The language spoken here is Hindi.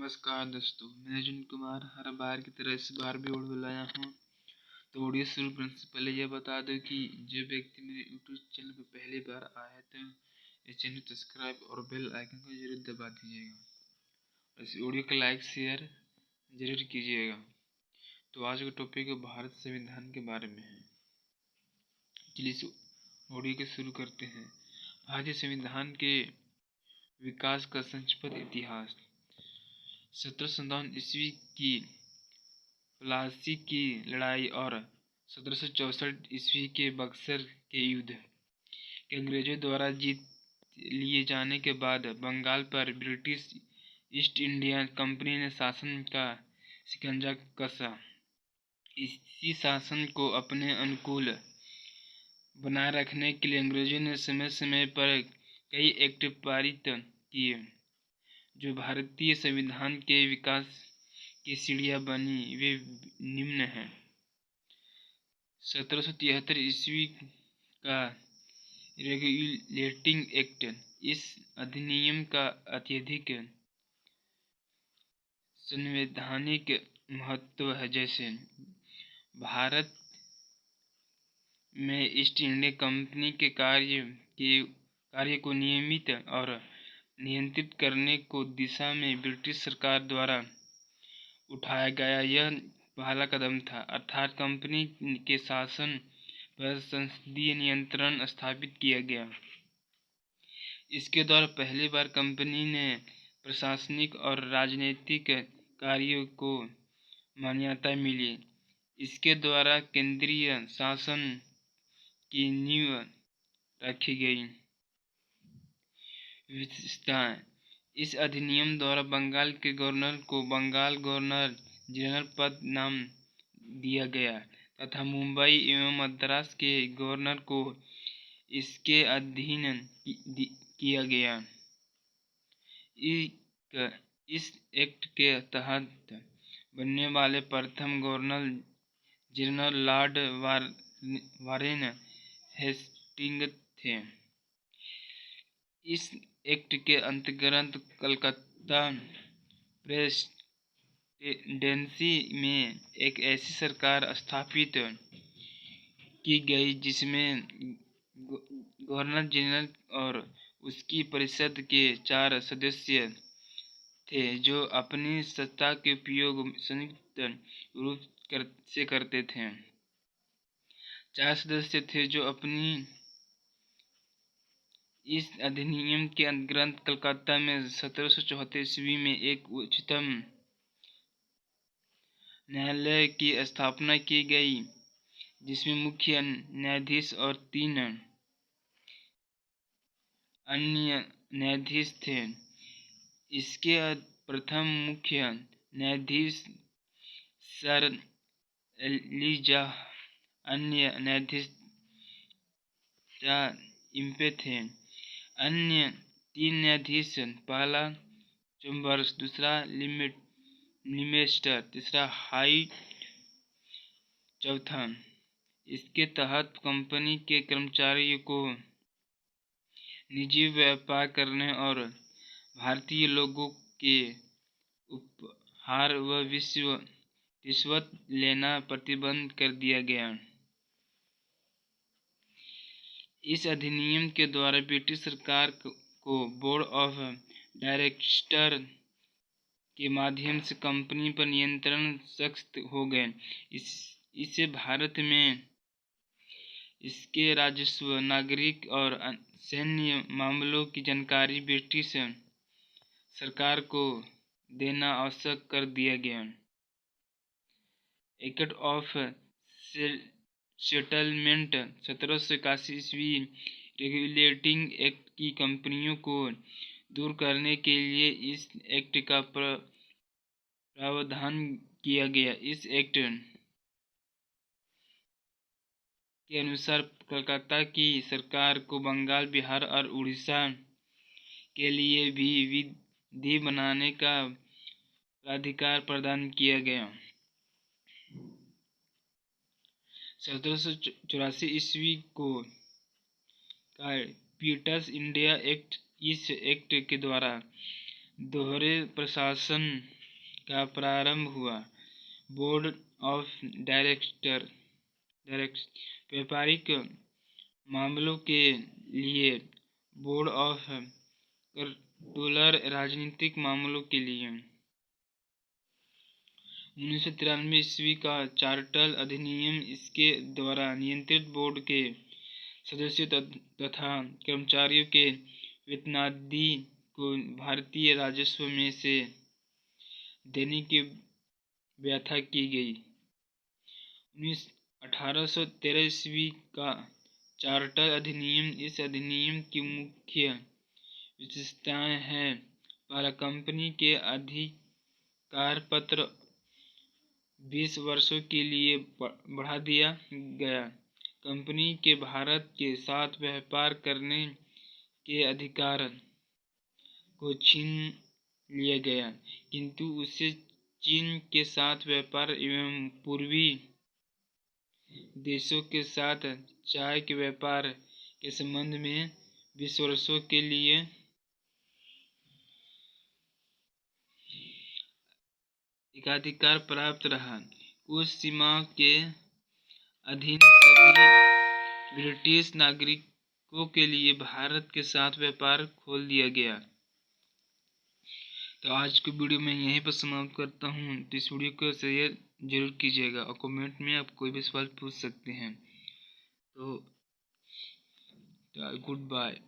नमस्कार दोस्तों, मैं अर्जुन कुमार हर बार की तरह इस बार भी ऑडियो लाया हूँ। तो ऑडियो शुरू करने से पहले यह बता दो कि जो व्यक्ति मेरे यूट्यूब चैनल पर पहली बार आया तो इस चैनल को सब्सक्राइब और बेल आइकन को जरूर दबा दीजिएगा। इस ऑडियो को लाइक शेयर जरूर कीजिएगा। तो आज का टॉपिक भारत संविधान के बारे में है। चलिए इस ऑडियो को शुरू करते हैं। भारतीय संविधान के विकास का संक्षिप्त इतिहास। 1757 ईस्वी की प्लासी की लड़ाई और 1764 ईस्वी के बक्सर के युद्ध के अंग्रेजों द्वारा जीत लिए जाने के बाद बंगाल पर ब्रिटिश ईस्ट इंडिया कंपनी ने शासन का शिकंजा कसा। इसी शासन को अपने अनुकूल बनाए रखने के लिए अंग्रेजों ने समय समय पर कई एक्ट पारित किए, जो भारतीय संविधान के विकास की सीढ़ियाँ बनी। वे निम्न हैं। 1773 ईस्वी का रेगुलेटिंग एक्ट। इस अधिनियम का अत्यधिक संवैधानिक महत्व है। जैसे भारत में ईस्ट इंडिया कंपनी के कार्य को नियमित और नियंत्रित करने को दिशा में ब्रिटिश सरकार द्वारा उठाया गया यह पहला कदम था, अर्थात कंपनी के शासन पर संसदीय नियंत्रण स्थापित किया गया। इसके द्वारा पहली बार कंपनी ने प्रशासनिक और राजनीतिक कार्यों को मान्यता मिली। इसके द्वारा केंद्रीय शासन की नींव रखी गई। विशेषताएं। इस अधिनियम द्वारा बंगाल के गवर्नर को बंगाल गवर्नर जनरल पद नाम दिया गया तथा मुंबई एवं मद्रास के गवर्नर को इसके अधीन किया गया। इस एक्ट के तहत बनने वाले प्रथम governor general Lord Warren Hastings थे। इस एक्ट के अंतर्गत कलकत्ता प्रेसिडेंसी में एक ऐसी सरकार स्थापित की गई जिसमें गवर्नर जनरल और उसकी परिषद के 4 सदस्य थे, जो अपनी सत्ता के उपयोग संयुक्त रूप से करते थे। 4 सदस्य थे जो अपनी इस अधिनियम के अंतर्गत कलकत्ता में 1774 ईस्वी में एक उच्चतम न्यायालय की स्थापना की गई, जिसमें मुख्य न्यायाधीश और 3 अन्य न्यायाधीश थे। इसके प्रथम मुख्य न्यायाधीश सर एलिजाह, अन्य न्यायाधीश इम्पे थे। अन्य 3 न्यायाधीश, पहला चैम्बर्स, दूसरा लिमेस्टर, तीसरा हाई, चौथा। इसके तहत कंपनी के कर्मचारियों को निजी व्यापार करने और भारतीय लोगों के उपहार व रिश्वत लेना प्रतिबंध कर दिया गया। इस अधिनियम के द्वारा ब्रिटिश सरकार को बोर्ड ऑफ डायरेक्टर के माध्यम से कंपनी पर नियंत्रण सख्त हो गए। इससे भारत में इसके राजस्व, नागरिक और सैन्य मामलों की जानकारी ब्रिटिश सरकार को देना आवश्यक कर दिया गया। एक्ट ऑफ सेटलमेंट 1781 ईस्वी रेगुलेटिंग एक्ट की कंपनियों को दूर करने के लिए इस एक्ट का प्रावधान किया गया। इस एक्ट के अनुसार कलकत्ता की सरकार को बंगाल, बिहार और उड़ीसा के लिए भी विधि बनाने का अधिकार प्रदान किया गया। 1784 ईस्वी को पीटर्स इंडिया एक्ट। इस एक्ट के द्वारा दोहरे प्रशासन का प्रारंभ हुआ। बोर्ड ऑफ डायरेक्टर्स व्यापारिक मामलों के लिए, बोर्ड ऑफ कंट्रोलर राजनीतिक मामलों के लिए। 1993 ईस्वी का चार्टर अधिनियम इसके द्वारा नियंत्रित बोर्ड के सदस्यों तथा कर्मचारियों के वेतनादि को भारतीय राजस्व में से देने की व्याख्या की गई। 1813 ईस्वी का चार्टर अधिनियम। इस अधिनियम की मुख्य विशेषताएं हैं: पहला, कंपनी के अधिकार पत्र 20 वर्षों के लिए बढ़ा दिया गया। कंपनी के भारत के साथ व्यापार करने के अधिकार को छीन लिया गया, किंतु उसे चीन के साथ व्यापार एवं पूर्वी देशों के साथ चाय के व्यापार के संबंध में 20 वर्षों के लिए एकाधिकार प्राप्त रहा। उस सीमा के अधीन सभी ब्रिटिश नागरिकों के लिए भारत के साथ व्यापार खोल दिया गया। तो आज की वीडियो मैं यहीं पर समाप्त करता हूँ। तो इस वीडियो को शेयर जरूर कीजिएगा और कमेंट में आप कोई भी सवाल पूछ सकते हैं। तो गुड बाय।